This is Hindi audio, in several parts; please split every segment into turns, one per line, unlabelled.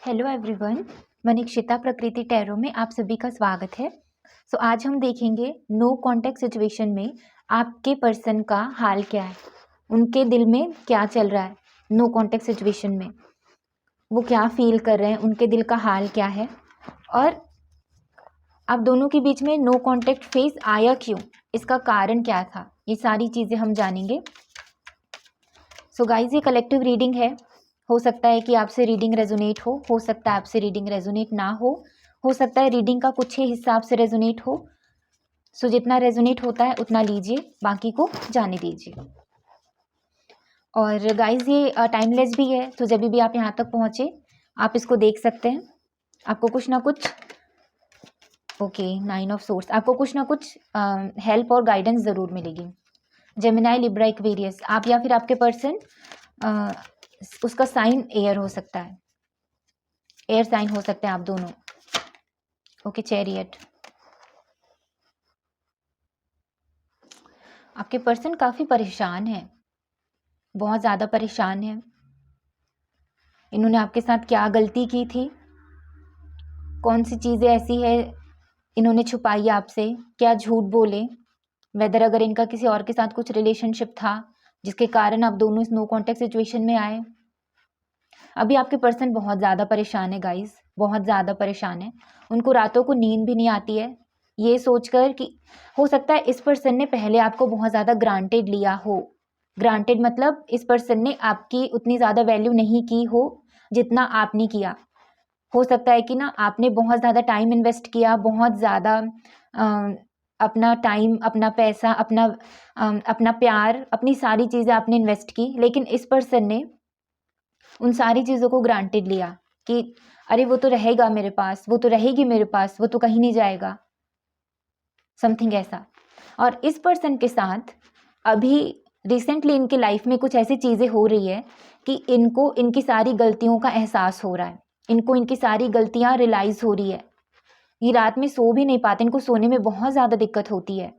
हेलो एवरीवन, मनीक्षिता प्रकृति टैरो में आप सभी का स्वागत है। आज हम देखेंगे नो कांटेक्ट सिचुएशन में आपके पर्सन का हाल क्या है, उनके दिल में क्या चल रहा है। नो कांटेक्ट सिचुएशन में वो क्या फील कर रहे हैं, उनके दिल का हाल क्या है और आप दोनों के बीच में नो कांटेक्ट फेज आया क्यों, इसका कारण क्या था, ये सारी चीज़ें हम जानेंगे। गाइज, ये कलेक्टिव रीडिंग है। हो सकता है कि आपसे रीडिंग रेजोनेट हो सकता है आपसे रीडिंग रेजोनेट ना हो सकता है रीडिंग का कुछ ही हिस्सा आपसे रेजोनेट हो। जितना रेजोनेट होता है उतना लीजिए, बाकी को जाने दीजिए। और गाइज, ये टाइमलेस भी है, तो जब भी आप यहाँ तक पहुँचे आप इसको देख सकते हैं। आपको कुछ ना कुछ नाइन ऑफ सोर्स, आपको कुछ ना कुछ हेल्प और गाइडेंस ज़रूर मिलेगी। जेमिनाई, लिब्रा, एक्वेरियस, आप या फिर आपके पर्सन, उसका साइन एयर हो सकता है, एयर साइन हो सकते हैं आप दोनों। चैरियट, आपके पर्सन काफ़ी परेशान है, बहुत ज़्यादा परेशान है। इन्होंने आपके साथ क्या गलती की थी, कौन सी चीज़ें ऐसी है इन्होंने छुपाई आपसे, क्या झूठ बोले, वेदर अगर इनका किसी और के साथ कुछ रिलेशनशिप था जिसके कारण आप दोनों इस नो कॉन्टेक्ट सिचुएशन में आए। अभी आपके पर्सन बहुत ज़्यादा परेशान है गाइस, बहुत ज़्यादा परेशान है। उनको रातों को नींद भी नहीं आती है, ये सोचकर कि हो सकता है इस पर्सन ने पहले आपको बहुत ज़्यादा ग्रांटेड लिया हो। ग्रांटेड मतलब इस पर्सन ने आपकी उतनी ज़्यादा वैल्यू नहीं की हो जितना आपने किया। हो सकता है कि ना आपने बहुत ज़्यादा टाइम इन्वेस्ट किया, बहुत ज़्यादा अपना टाइम, अपना पैसा, अपना प्यार, अपनी सारी चीज़ें आपने इन्वेस्ट की, लेकिन इस पर्सन ने उन सारी चीज़ों को ग्रांटेड लिया कि अरे वो तो रहेगा मेरे पास, वो तो रहेगी मेरे पास, वो तो कहीं नहीं जाएगा, समथिंग ऐसा। और इस पर्सन के साथ अभी रिसेंटली इनकी लाइफ में कुछ ऐसी चीज़ें हो रही है कि इनको इनकी सारी गलतियों का एहसास हो रहा है, इनको इनकी सारी गलतियां रियलाइज हो रही है। ये रात में सो भी नहीं पाते, इनको सोने में बहुत ज़्यादा दिक्कत होती है।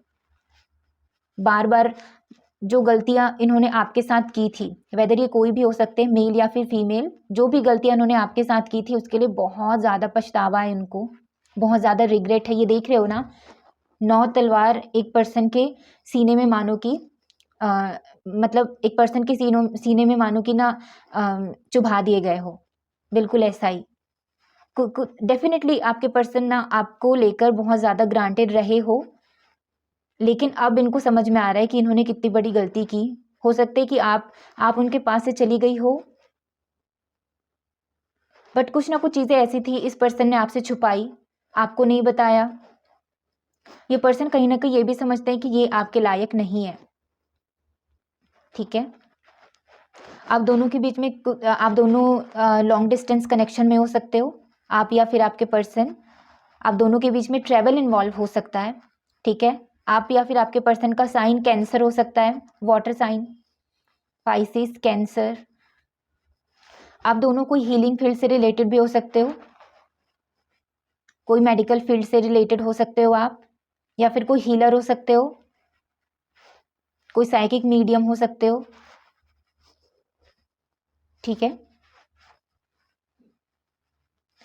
बार बार जो गलतियां इन्होंने आपके साथ की थी, वेदर ये कोई भी हो सकते हैं, मेल या फिर फीमेल, जो भी गलतियां इन्होंने आपके साथ की थी उसके लिए बहुत ज़्यादा पछतावा है इनको, बहुत ज़्यादा रिग्रेट है। ये देख रहे हो ना, 9 तलवार एक पर्सन के सीने में मानो कि मतलब एक पर्सन के सीने में मानो कि ना चुभा दिए गए हो, बिल्कुल ऐसा ही। डेफिनेटली आपके पर्सन ना आपको लेकर बहुत ज़्यादा ग्रांटेड रहे हो, लेकिन अब इनको समझ में आ रहा है कि इन्होंने कितनी बड़ी गलती की। हो सकता है कि आप उनके पास से चली गई हो, बट कुछ ना कुछ चीज़ें ऐसी थी इस पर्सन ने आपसे छुपाई, आपको नहीं बताया। ये पर्सन कहीं ना कहीं ये भी समझते हैं कि ये आपके लायक नहीं है, ठीक है। आप दोनों के बीच में आप दोनों लॉन्ग डिस्टेंस कनेक्शन में हो सकते हो, आप या फिर आपके पर्सन, आप दोनों के बीच में ट्रैवल इन्वॉल्व हो सकता है, ठीक है। आप या फिर आपके पर्सन का साइन कैंसर हो सकता है, वाटर साइन, पाइसिस, कैंसर। आप दोनों कोई हीलिंग फील्ड से रिलेटेड भी हो सकते हो, कोई मेडिकल फील्ड से रिलेटेड हो सकते हो आप, या फिर कोई हीलर हो सकते हो, कोई साइकिक मीडियम हो सकते हो, ठीक है।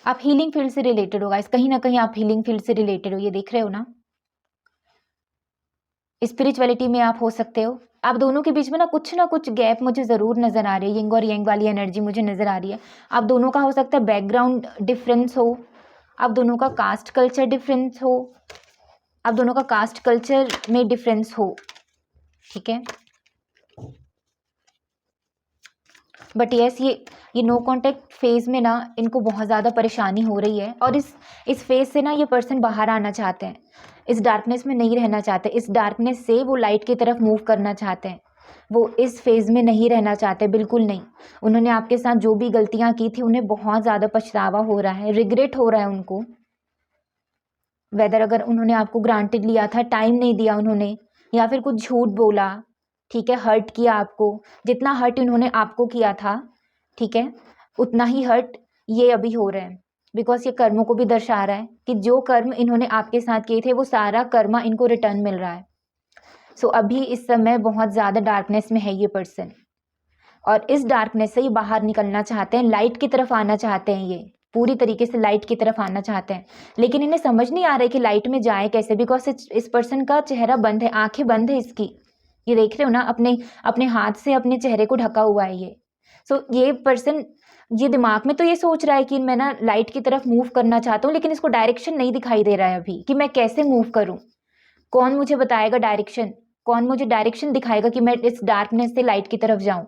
आप हीलिंग फील्ड से रिलेटेड हो गाइस, कहीं ना कहीं आप हीलिंग फील्ड से रिलेटेड हो, ये देख रहे हो ना। स्पिरिचुअलिटी में आप हो सकते हो। आप दोनों के बीच में ना कुछ गैप मुझे ज़रूर नज़र आ रही है, यिंग और यंग वाली एनर्जी मुझे नज़र आ रही है। आप दोनों का हो सकता है बैकग्राउंड डिफरेंस हो, आप दोनों का कास्ट कल्चर डिफरेंस हो, आप दोनों का कास्ट कल्चर में डिफरेंस हो, ठीक है। बट यस, ये नो कांटेक्ट फेज में ना इनको बहुत ज़्यादा परेशानी हो रही है, और इस फेज से ना ये पर्सन बाहर आना चाहते हैं, इस डार्कनेस में नहीं रहना चाहते, इस डार्कनेस से वो लाइट की तरफ मूव करना चाहते हैं। वो इस फेज में नहीं रहना चाहते, बिल्कुल नहीं। उन्होंने आपके साथ जो भी गलतियां की थी उन्हें बहुत ज़्यादा पछतावा हो रहा है, रिग्रेट हो रहा है उनको। वेदर अगर उन्होंने आपको ग्रांटेड लिया था, टाइम नहीं दिया उन्होंने, या फिर कुछ झूठ बोला, ठीक है, हर्ट किया आपको, जितना हर्ट इन्होंने आपको किया था, ठीक है, उतना ही हर्ट ये अभी हो रहे हैं। बिकॉज ये कर्मों को भी दर्शा रहा है कि जो कर्म इन्होंने आपके साथ किए थे वो सारा कर्मा इनको रिटर्न मिल रहा है। अभी इस समय बहुत ज़्यादा डार्कनेस में है ये पर्सन, और इस डार्कनेस से ये बाहर निकलना चाहते हैं, लाइट की तरफ आना चाहते हैं ये, पूरी तरीके से लाइट की तरफ आना चाहते हैं, लेकिन इन्हें समझ नहीं आ रहा है कि लाइट में जाए कैसे, बिकॉज इस पर्सन का चेहरा बंद है, आंखें बंद है इसकी। ये देख रहे हो ना, अपने अपने हाथ से अपने चेहरे को ढका हुआ है ये। ये पर्सन, ये दिमाग में तो ये सोच रहा है कि मैं ना लाइट की तरफ मूव करना चाहता हूँ, लेकिन इसको डायरेक्शन नहीं दिखाई दे रहा है अभी कि मैं कैसे मूव करूँ। कौन मुझे बताएगा डायरेक्शन, कौन मुझे डायरेक्शन दिखाएगा कि मैं इस डार्कनेस से लाइट की तरफ जाऊं।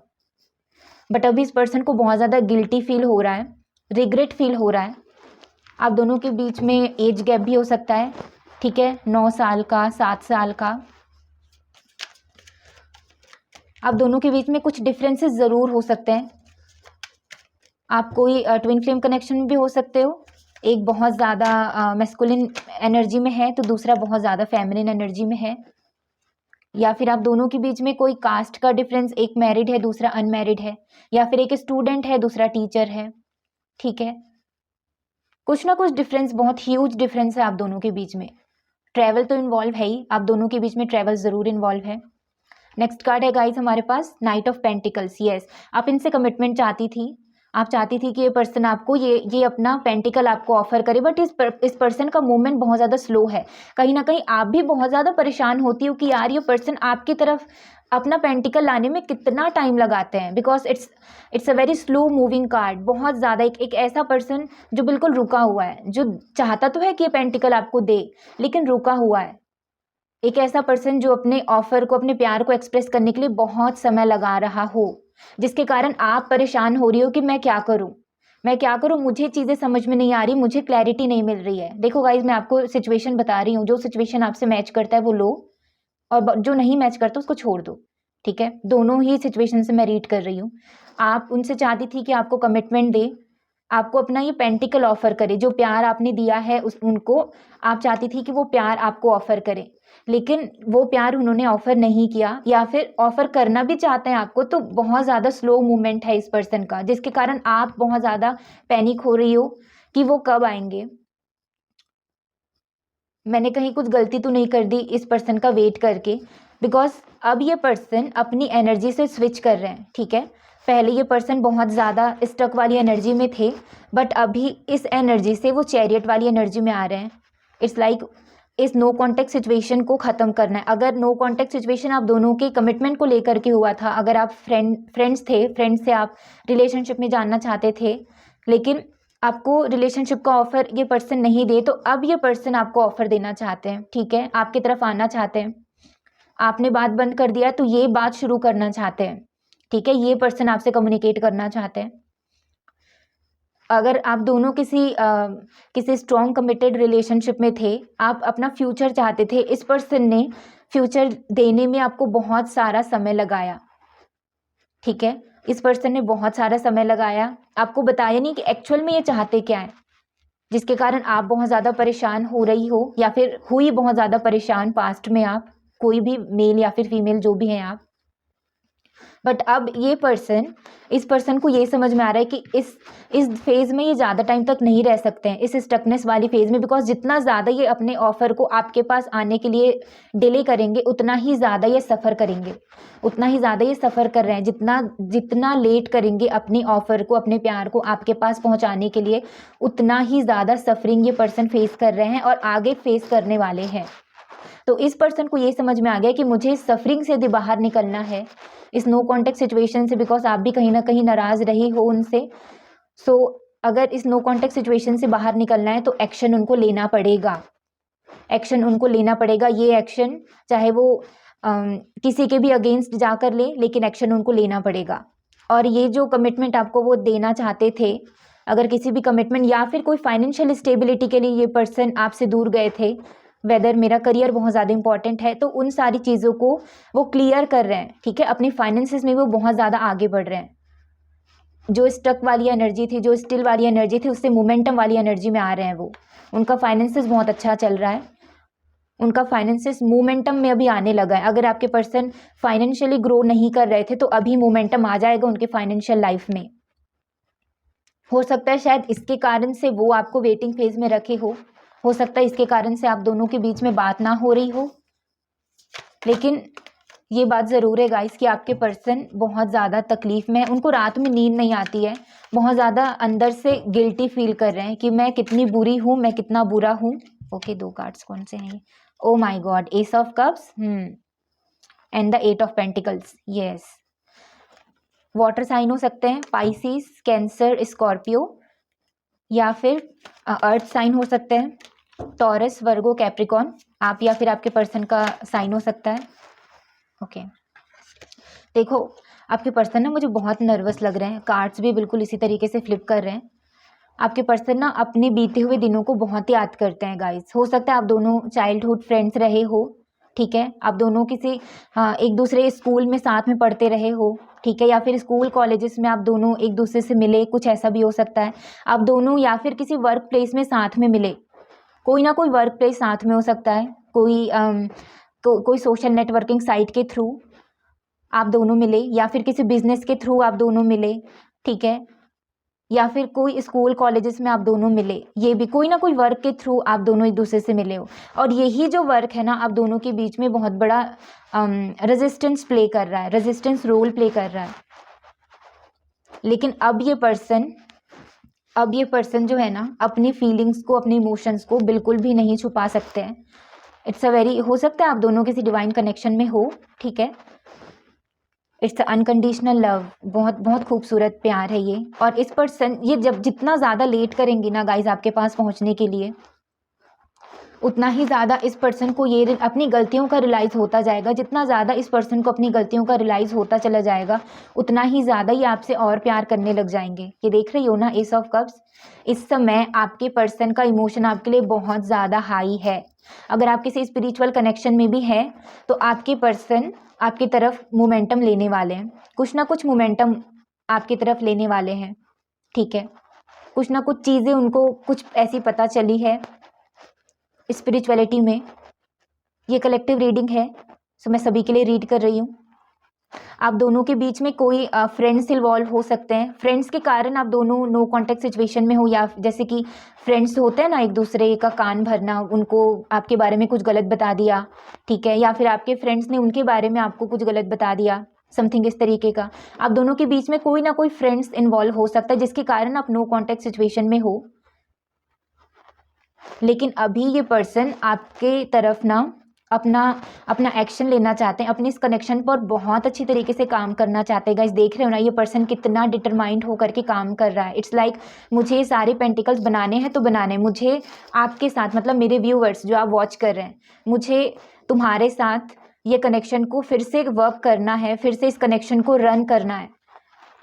बट अभी इस पर्सन को बहुत ज़्यादा गिल्टी फील हो रहा है, रिग्रेट फील हो रहा है। आप दोनों के बीच में एज गैप भी हो सकता है, ठीक है, 9 साल का, 7 साल का। आप दोनों के बीच में कुछ डिफरेंसेस ज़रूर हो सकते हैं। आप कोई ट्विन फ्लेम कनेक्शन में भी हो सकते हो। एक बहुत ज़्यादा मैस्कुलिन एनर्जी में है तो दूसरा बहुत ज़्यादा फेमिनिन एनर्जी में है। या फिर आप दोनों के बीच में कोई कास्ट का डिफरेंस, एक मैरिड है दूसरा अनमैरिड है, या फिर एक स्टूडेंट है दूसरा टीचर है, ठीक है। कुछ ना कुछ डिफरेंस, बहुत ह्यूज डिफरेंस है आप दोनों के बीच में। ट्रैवल तो इन्वॉल्व है ही, आप दोनों के बीच में ट्रैवल ज़रूर इन्वॉल्व है। नेक्स्ट कार्ड है गाइस हमारे पास नाइट ऑफ पेंटिकल्स। यस, आप इनसे कमिटमेंट चाहती थी, आप चाहती थी कि ये पर्सन आपको ये अपना पेंटिकल आपको ऑफर करे, बट इस पर्सन का मूवमेंट बहुत ज़्यादा स्लो है। कहीं ना कहीं आप भी बहुत ज़्यादा परेशान होती हो कि यार ये पर्सन आपकी तरफ अपना पेंटिकल लाने में कितना टाइम लगाते हैं, because it's a very slow moving card. बहुत ज़्यादा एक ऐसा पर्सन जो बिल्कुल रुका हुआ है, जो चाहता तो है कि ये पेंटिकल आपको दे लेकिन रुका हुआ है। एक ऐसा पर्सन जो अपने ऑफर को, अपने प्यार को एक्सप्रेस करने के लिए बहुत समय लगा रहा हो, जिसके कारण आप परेशान हो रही हो कि मैं क्या करूं, मैं क्या करूं, मुझे चीज़ें समझ में नहीं आ रही, मुझे क्लैरिटी नहीं मिल रही है। देखो गाइज, मैं आपको सिचुएशन बता रही हूँ, जो सिचुएशन आपसे मैच करता है वो लो, और जो नहीं मैच करता उसको छोड़ दो, ठीक है। दोनों ही सिचुएशन से मैं रीड कर रही हूँ। आप उनसे चाहती थी कि आपको कमिटमेंट दे, आपको अपना ये पेंटिकल ऑफर करे, जो प्यार आपने दिया है उनको आप चाहती थी कि वो प्यार आपको ऑफर करे, लेकिन वो प्यार उन्होंने ऑफर नहीं किया, या फिर ऑफर करना भी चाहते हैं आपको तो बहुत ज़्यादा स्लो मूवमेंट है इस पर्सन का, जिसके कारण आप बहुत ज़्यादा पैनिक हो रही हो कि वो कब आएंगे। मैंने कहीं कुछ गलती तो नहीं कर दी इस पर्सन का वेट करके, बिकॉज अब ये पर्सन अपनी एनर्जी से स्विच कर रहे हैं, ठीक है। पहले ये पर्सन बहुत ज़्यादा स्टक वाली एनर्जी में थे, बट अभी इस एनर्जी से वो चैरियट वाली एनर्जी में आ रहे हैं। इट्स लाइक इस नो कॉन्टेक्ट सिचुएशन को ख़त्म करना है। अगर नो कॉन्टेक्ट सिचुएशन आप दोनों के कमिटमेंट को लेकर के हुआ था, अगर आप फ्रेंड्स थे, फ्रेंड्स से आप रिलेशनशिप में जानना चाहते थे, लेकिन आपको रिलेशनशिप का ऑफर ये पर्सन नहीं दे, तो अब ये पर्सन आपको ऑफर देना चाहते हैं, ठीक है, आपकी तरफ आना चाहते हैं। आपने बात बंद कर दिया तो ये बात शुरू करना चाहते हैं, ठीक है, ये पर्सन आपसे कम्युनिकेट करना चाहते हैं। अगर आप दोनों किसी स्ट्रॉन्ग कमिटेड रिलेशनशिप में थे, आप अपना फ्यूचर चाहते थे, इस पर्सन ने फ्यूचर देने में आपको बहुत सारा समय लगाया, ठीक है। इस पर्सन ने बहुत सारा समय लगाया, आपको बताया नहीं कि एक्चुअल में ये चाहते क्या है, जिसके कारण आप बहुत ज़्यादा परेशान हो रही हो, या फिर हुई बहुत ज़्यादा परेशान पास्ट में आप, कोई भी मेल या फिर फीमेल जो भी हैं आप। बट अब ये इस पर्सन को ये समझ में आ रहा है कि इस फेज़ में ये ज़्यादा टाइम तक नहीं रह सकते हैं, इस स्टकनेस वाली फेज़ में, बिकॉज जितना ज़्यादा ये अपने ऑफ़र को आपके पास आने के लिए डिले करेंगे, उतना ही ज़्यादा ये सफ़र करेंगे, उतना ही ज़्यादा ये सफ़र कर रहे हैं। जितना लेट करेंगे अपनी ऑफ़र को, अपने प्यार को आपके पास पहुँचाने के लिए, उतना ही ज़्यादा सफरिंग ये पर्सन फेस कर रहे हैं और आगे फेस करने वाले हैं। तो इस पर्सन को ये समझ में आ गया कि मुझे सफरिंग से भी बाहर निकलना है, इस नो कॉन्टेक्ट सिचुएशन से, बिकॉज आप भी कहीं ना कहीं नाराज़ रही हो उनसे। सो अगर इस नो कॉन्टेक्ट सिचुएशन से बाहर निकलना है तो एक्शन उनको लेना पड़ेगा, एक्शन उनको लेना पड़ेगा। ये एक्शन चाहे वो किसी के भी अगेंस्ट जाकर ले, लेकिन एक्शन उनको लेना पड़ेगा। और ये जो कमिटमेंट आपको वो देना चाहते थे, अगर किसी भी कमिटमेंट या फिर कोई फाइनेंशियल स्टेबिलिटी के लिए ये पर्सन आपसे दूर गए थे, वेदर मेरा करियर बहुत ज़्यादा इंपॉर्टेंट है, तो उन सारी चीज़ों को वो क्लियर कर रहे हैं, ठीक है। अपनी फाइनेंसेस में वो बहुत ज़्यादा आगे बढ़ रहे हैं। जो स्टक वाली एनर्जी थी, जो स्टिल वाली एनर्जी थी, उससे मोमेंटम वाली एनर्जी में आ रहे हैं वो। उनका फाइनेंसेस बहुत अच्छा चल रहा है, उनका फाइनेंसेस मोमेंटम में अभी आने लगा है। अगर आपके पर्सन फाइनेंशियली ग्रो नहीं कर रहे थे तो अभी मोमेंटम आ जाएगा उनके फाइनेंशियल लाइफ में। हो सकता है शायद इसके कारण से वो आपको वेटिंग फेज में रखे हो सकता है इसके कारण से आप दोनों के बीच में बात ना हो रही हो, लेकिन ये बात ज़रूर है गाइस कि आपके पर्सन बहुत ज़्यादा तकलीफ़ में है, उनको रात में नींद नहीं आती है, बहुत ज़्यादा अंदर से गिल्टी फील कर रहे हैं कि मैं कितनी बुरी हूँ, मैं कितना बुरा हूँ। ओके, 2 कार्ड्स कौन से हैं ये? Oh my god, ace of cups and the 8 of pentacles. Yes, water sign हो सकते हैं, पाइसिस, कैंसर, स्कॉर्पियो, या फिर अर्थ साइन हो सकते हैं, टॉरस, वर्गो, कैप्रिकॉन। आप या फिर आपके पर्सन का साइन हो सकता है। ओके, देखो आपके पर्सन ना मुझे बहुत नर्वस लग रहे हैं, कार्ड्स भी बिल्कुल इसी तरीके से फ्लिप कर रहे हैं। आपके पर्सन ना अपने बीते हुए दिनों को बहुत याद करते हैं गाइस। हो सकता है आप दोनों चाइल्डहुड फ्रेंड्स रहे हो, ठीक है, आप दोनों किसी एक दूसरे स्कूल में साथ में पढ़ते रहे हो, ठीक है, या फिर स्कूल कॉलेजेस में आप दोनों एक दूसरे से मिले, कुछ ऐसा भी हो सकता है। आप दोनों या फिर किसी वर्क प्लेस में साथ में मिले, कोई ना कोई वर्क प्लेस साथ में हो सकता है, कोई सोशल नेटवर्किंग साइट के थ्रू आप दोनों मिले, या फिर किसी बिजनेस के थ्रू आप दोनों मिले, ठीक है, या फिर कोई स्कूल कॉलेजेस में आप दोनों मिले, ये भी कोई ना कोई वर्क के थ्रू आप दोनों एक दूसरे से मिले हो। और यही जो वर्क है ना आप दोनों के बीच में बहुत बड़ा रेजिस्टेंस प्ले कर रहा है, रेजिस्टेंस रोल प्ले कर रहा है। लेकिन अब ये पर्सन जो है ना अपनी फीलिंग्स को, अपने इमोशंस को बिल्कुल भी नहीं छुपा सकते हैं। इट्स अ वेरी, हो सकता है आप दोनों किसी डिवाइन कनेक्शन में हो, ठीक है, इट्स अनकंडीशनल लव, बहुत बहुत खूबसूरत प्यार है ये। और इस पर्सन ये जब जितना ज़्यादा लेट करेंगी ना गाइज आपके पास पहुंचने के लिए, उतना ही ज़्यादा इस पर्सन को ये अपनी गलतियों का रियलाइज़ होता जाएगा। जितना ज़्यादा इस पर्सन को अपनी गलतियों का रियलाइज़ होता चला जाएगा, उतना ही ज़्यादा ये आपसे और प्यार करने लग जाएंगे। ये देख रही हो ना, एस ऑफ कप्स। इस समय आपके पर्सन का इमोशन आपके लिए बहुत ज़्यादा हाई है। अगर आप किसी स्पिरिचुअल कनेक्शन में भी हैं तो आपके पर्सन आपकी तरफ मोमेंटम लेने वाले हैं, कुछ ना कुछ मोमेंटम आपकी तरफ लेने वाले हैं, ठीक है। कुछ ना कुछ चीज़ें उनको कुछ ऐसी पता चली है स्पिरिचुअलिटी में। ये कलेक्टिव रीडिंग है, सो मैं सभी के लिए रीड कर रही हूँ। आप दोनों के बीच में कोई फ्रेंड्स इन्वॉल्व हो सकते हैं, फ्रेंड्स के कारण आप दोनों नो कॉन्टेक्ट सिचुएशन में हो, या जैसे कि फ्रेंड्स होते हैं ना एक दूसरे का कान भरना, उनको आपके बारे में कुछ गलत बता दिया, ठीक है, या फिर आपके फ्रेंड्स ने उनके बारे में आपको कुछ गलत बता दिया, समथिंग इस तरीके का। आप दोनों के बीच में कोई ना कोई फ्रेंड्स इन्वॉल्व हो सकता है जिसके कारण आप नो कॉन्टेक्ट सिचुएशन में हो। लेकिन अभी ये पर्सन आपके तरफ ना अपना एक्शन लेना चाहते हैं, अपने इस कनेक्शन पर बहुत अच्छी तरीके से काम करना चाहते हैं। गाइस देख रहे हो ना ये पर्सन कितना डिटरमाइंड होकर के काम कर रहा है। इट्स लाइक मुझे सारे पेंटिकल्स बनाने हैं तो बनाने हैं, मुझे आपके साथ, मतलब मेरे व्यूअर्स जो आप वॉच कर रहे हैं, मुझे तुम्हारे साथ ये कनेक्शन को फिर से वर्क करना है, फिर से इस कनेक्शन को रन करना है,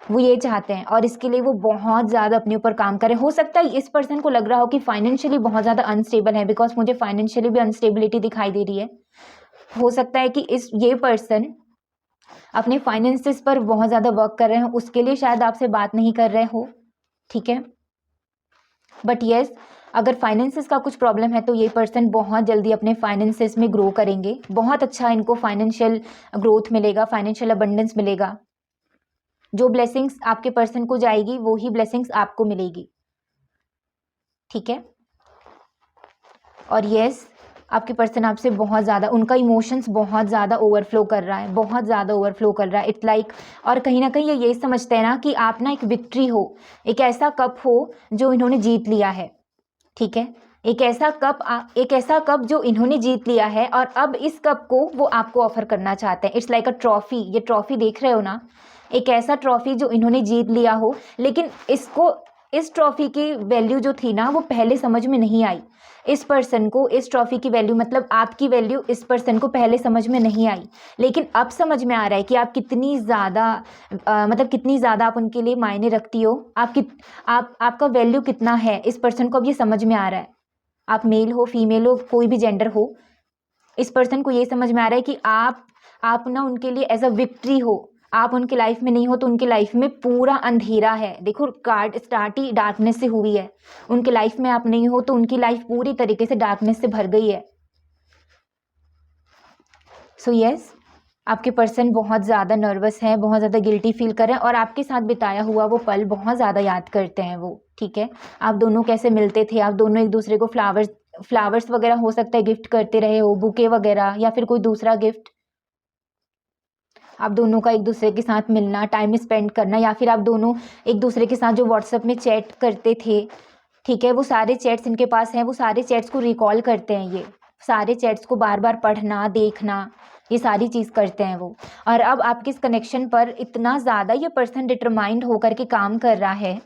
वो ये चाहते हैं। और इसके लिए वो बहुत ज़्यादा अपने ऊपर काम करें। हो सकता है इस पर्सन को लग रहा हो कि फाइनेंशियली बहुत ज़्यादा अनस्टेबल है, बिकॉज मुझे फाइनेंशियली भी अनस्टेबिलिटी दिखाई दे रही है। हो सकता है कि ये पर्सन अपने फाइनेंसेस पर बहुत ज़्यादा वर्क कर रहे हो, उसके लिए शायद आपसे बात नहीं कर रहे हो, ठीक है। बट येस, अगर फाइनेंसेस का कुछ प्रॉब्लम है तो ये पर्सन बहुत जल्दी अपने फाइनेंसेस में ग्रो करेंगे, बहुत अच्छा इनको फाइनेंशियल ग्रोथ मिलेगा, फाइनेंशियल अबंडेंस मिलेगा। जो ब्लेसिंग्स आपके पर्सन को जाएगी वो ही ब्लेसिंग्स आपको मिलेगी, ठीक है। और यस, आपके पर्सन आपसे बहुत ज़्यादा, उनका इमोशंस बहुत ज़्यादा ओवरफ्लो कर रहा है, बहुत ज़्यादा ओवरफ्लो कर रहा है। इट्स लाइक और कहीं ना कहीं ये समझते हैं ना कि आप ना एक विक्ट्री हो, एक ऐसा कप हो जो इन्होंने जीत लिया है, ठीक है। एक ऐसा कप जो इन्होंने जीत लिया है और अब इस कप को वो आपको ऑफर करना चाहते हैं। It's like a trophy. ये ट्रॉफी देख रहे हो ना, एक ऐसा ट्रॉफी जो इन्होंने जीत लिया हो, लेकिन इस ट्रॉफी की वैल्यू जो थी ना वो पहले समझ में नहीं आई। इस पर्सन को इस ट्रॉफी की वैल्यू, मतलब आपकी वैल्यू इस पर्सन को पहले समझ में नहीं आई, लेकिन अब समझ में आ रहा है कि आप कितनी ज़्यादा मतलब कितनी ज़्यादा आप उनके लिए मायने रखती हो, आपका वैल्यू कितना है। इस पर्सन को अब ये समझ में आ रहा है। आप मेल हो, फीमेल हो, कोई भी जेंडर हो, इस पर्सन को ये समझ में आ रहा है कि आप ना उनके लिए एज अ विक्ट्री हो। आप उनकी लाइफ में नहीं हो तो उनकी लाइफ में पूरा अंधेरा है। देखो कार्ड स्टार्ट ही डार्कनेस से हुई है। उनके लाइफ में आप नहीं हो तो उनकी लाइफ पूरी तरीके से डार्कनेस से भर गई है। सो यस, आपके पर्सन बहुत ज़्यादा नर्वस हैं, बहुत ज़्यादा गिल्टी फील कर रहे हैं और आपके साथ बिताया हुआ वो पल बहुत ज़्यादा याद करते हैं वो, ठीक है। आप दोनों कैसे मिलते थे, आप दोनों एक दूसरे को फ्लावर्स वगैरह हो सकता है गिफ्ट करते रहे हो, बुके वगैरह, या फिर कोई दूसरा गिफ्ट, आप दोनों का एक दूसरे के साथ मिलना, टाइम स्पेंड करना, या फिर आप दोनों एक दूसरे के साथ जो व्हाट्सएप में चैट करते थे, ठीक है, वो सारे चैट्स इनके पास हैं, वो सारे चैट्स को रिकॉल करते हैं, ये सारे चैट्स को बार बार पढ़ना, देखना, ये सारी चीज़ करते हैं वो। और अब आपके इस कनेक्शन पर इतना ज़्यादा ये पर्सन डिटरमाइंड होकर के काम कर रहा है,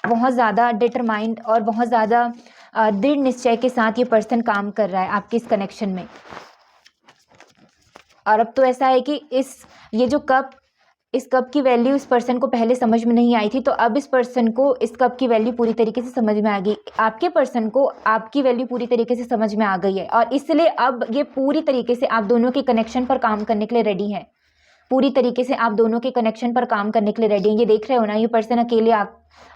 बहुत ज़्यादा डिटरमाइंड और बहुत ज़्यादा दृढ़ निश्चय के साथ ये पर्सन काम कर रहा है आपके इस कनेक्शन में। और अब तो ऐसा है कि ये जो इस कप की वैल्यू इस पर्सन को पहले समझ में नहीं आई थी, तो अब इस पर्सन को इस कप की वैल्यू पूरी तरीके से समझ में आ गई। आपके पर्सन को आपकी वैल्यू पूरी तरीके से समझ में आ गई है, और इसलिए अब ये पूरी तरीके से आप दोनों के कनेक्शन पर काम करने के लिए रेडी है। पूरी तरीके से आप दोनों के कनेक्शन पर काम करने के लिए रेडी है। ये देख रहे हो ना, ये पर्सन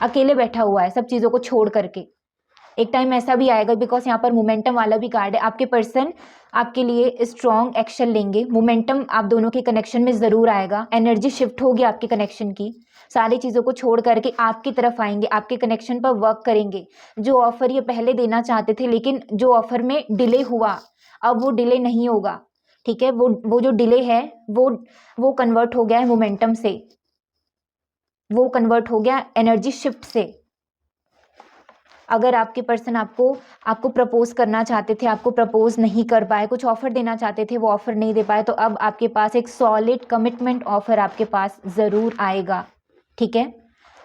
अकेले बैठा हुआ है, सब चीज़ों को छोड़ करके। एक टाइम ऐसा भी आएगा, बिकॉज यहाँ पर मोमेंटम वाला भी कार्ड है, आपके पर्सन आपके लिए स्ट्रॉन्ग एक्शन लेंगे। मोमेंटम आप दोनों के कनेक्शन में ज़रूर आएगा, एनर्जी शिफ्ट होगी आपके कनेक्शन की, सारी चीज़ों को छोड़ करके आपकी तरफ आएंगे, आपके कनेक्शन पर वर्क करेंगे। जो ऑफर ये पहले देना चाहते थे, लेकिन जो ऑफर में डिले हुआ, अब वो डिले नहीं होगा, ठीक है। वो जो डिले है वो कन्वर्ट हो गया है मोमेंटम से, वो कन्वर्ट हो गया एनर्जी शिफ्ट से। अगर आपके पर्सन आपको प्रपोज करना चाहते थे, आपको प्रपोज नहीं कर पाए, कुछ ऑफर देना चाहते थे, वो ऑफर नहीं दे पाए, तो अब आपके पास एक सॉलिड कमिटमेंट ऑफर आपके पास ज़रूर आएगा, ठीक है।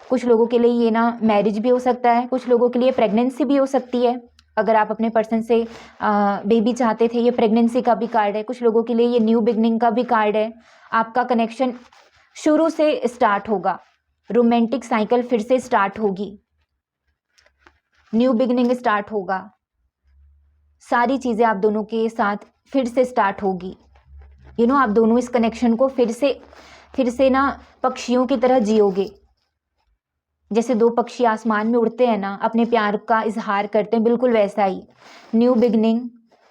कुछ लोगों के लिए ये ना मैरिज भी हो सकता है, कुछ लोगों के लिए प्रेगनेंसी भी हो सकती है। अगर आप अपने पर्सन से बेबी चाहते थे, ये प्रेगनेंसी का भी कार्ड है। कुछ लोगों के लिए ये न्यू बिगनिंग का भी कार्ड है। आपका कनेक्शन शुरू से स्टार्ट होगा, रोमांटिक साइकिल फिर से स्टार्ट होगी, न्यू बिगनिंग स्टार्ट होगा, सारी चीज़ें आप दोनों के साथ फिर से स्टार्ट होगी। आप दोनों इस कनेक्शन को फिर से ना पक्षियों की तरह जियोगे। जैसे दो पक्षी आसमान में उड़ते हैं ना, अपने प्यार का इजहार करते हैं, बिल्कुल वैसा ही। न्यू बिगनिंग,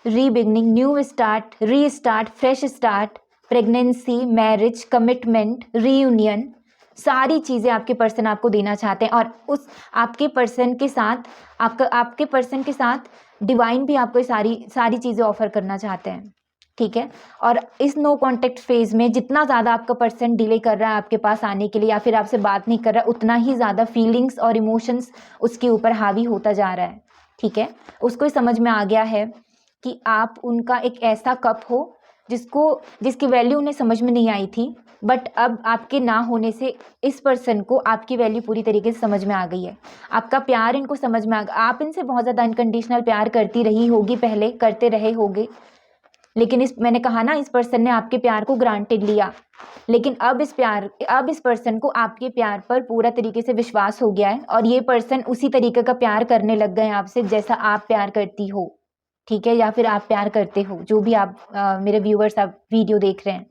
री बिगनिंग, न्यू स्टार्ट, री start, fresh start, pregnancy, marriage, commitment, reunion, सारी चीज़ें आपके पर्सन आपको देना चाहते हैं। और उस आपके पर्सन के साथ आपके पर्सन के साथ डिवाइन भी आपको सारी चीज़ें ऑफर करना चाहते हैं, ठीक है। और इस नो कॉन्टेक्ट फेज में जितना ज़्यादा आपका पर्सन डिले कर रहा है आपके पास आने के लिए, या फिर आपसे बात नहीं कर रहा है, उतना ही ज़्यादा फीलिंग्स और इमोशंस उसके ऊपर हावी होता जा रहा है, ठीक है। उसको समझ में आ गया है कि आप उनका एक ऐसा कप हो जिसकी वैल्यू उन्हें समझ में नहीं आई थी, बट अब आपके ना होने से इस पर्सन को आपकी वैल्यू पूरी तरीके से समझ में आ गई है। आपका प्यार इनको समझ में आ गया। आप इनसे बहुत ज़्यादा अनकंडीशनल प्यार करती रही होगी, पहले करते रहे होगे, लेकिन मैंने कहा ना, इस पर्सन ने आपके प्यार को ग्रांटेड लिया, लेकिन अब इस पर्सन को आपके प्यार पर पूरा तरीके से विश्वास हो गया है, और ये पर्सन उसी तरीके का प्यार करने लग गए हैं आपसे जैसा आप प्यार करती हो, ठीक है, या फिर आप प्यार करते हो, जो भी आप मेरे व्यूअर्स आप वीडियो देख रहे हैं।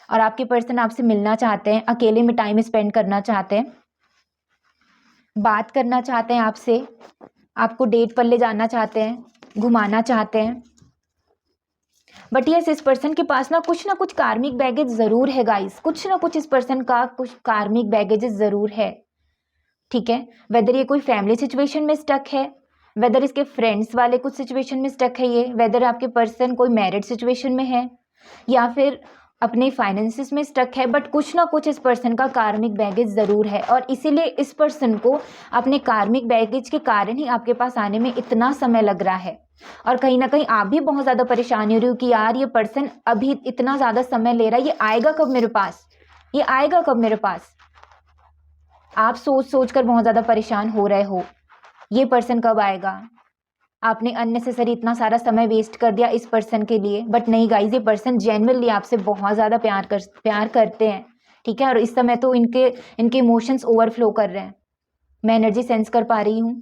और आपके पर्सन आपसे मिलना चाहते हैं, अकेले में टाइम स्पेंड करना चाहते हैं, बात करना चाहते हैं आपसे, आपको डेट पर ले जाना चाहते हैं, घुमाना चाहते हैं। बट यस, इस पर्सन के पास ना कुछ कार्मिक बैगेज ज़रूर है गाइस, कुछ ना कुछ इस पर्सन का कुछ कार्मिक बैगेज ज़रूर है, ठीक है। वेदर ये कोई फैमिली सिचुएशन में स्टक है, वेदर इसके फ्रेंड्स वाले कुछ सिचुएशन में स्टक है, ये वेदर आपके पर्सन कोई मैरिड सिचुएशन में है, या फिर अपने फाइनेंसिस में स्टक है, बट कुछ ना कुछ इस पर्सन का कार्मिक बैगेज ज़रूर है। और इसीलिए इस पर्सन को अपने कार्मिक बैगेज के कारण ही आपके पास आने में इतना समय लग रहा है। और कहीं ना कहीं आप भी बहुत ज़्यादा परेशान हो रही हो कि यार ये पर्सन अभी इतना ज़्यादा समय ले रहा है, ये आएगा कब मेरे पास, ये आएगा कब मेरे पास। आप सोच कर बहुत ज़्यादा परेशान हो रहे हो, ये पर्सन कब आएगा। आपने अननेसेसरी इतना सारा समय वेस्ट कर दिया इस पर्सन के लिए, बट नहीं गाइज, ये पर्सन जेन्युइनली आपसे बहुत ज़्यादा प्यार करते हैं, ठीक है। और इस समय तो इनके इमोशंस ओवरफ्लो कर रहे हैं, मैं एनर्जी सेंस कर पा रही हूँ।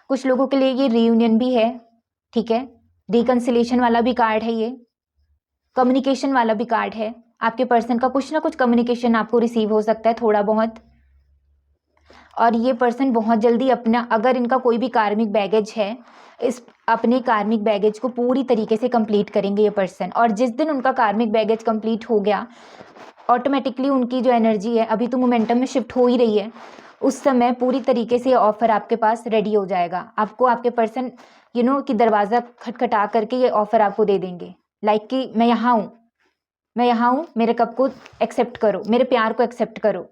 कुछ लोगों के लिए ये रीयूनियन भी है, ठीक है, रिकंसिलेशन वाला भी कार्ड है, ये कम्युनिकेशन वाला भी कार्ड है। आपके पर्सन का कुछ ना कुछ कम्युनिकेशन आपको रिसीव हो सकता है, थोड़ा बहुत। और ये पर्सन बहुत जल्दी अगर इनका कोई भी कार्मिक बैगेज है, अपने कार्मिक बैगेज को पूरी तरीके से कंप्लीट करेंगे ये पर्सन। और जिस दिन उनका कार्मिक बैगेज कंप्लीट हो गया, ऑटोमेटिकली उनकी जो एनर्जी है, अभी तो मोमेंटम में शिफ्ट हो ही रही है, उस समय पूरी तरीके से ऑफर आपके पास रेडी हो जाएगा। आपको आपके पर्सन कि दरवाज़ा खटखटा करके ये ऑफर आपको दे देंगे, लाइक कि मैं यहाँ हूँ, मैं यहाँ हूँ, मेरे कप को एक्सेप्ट करो, मेरे प्यार को एक्सेप्ट करो।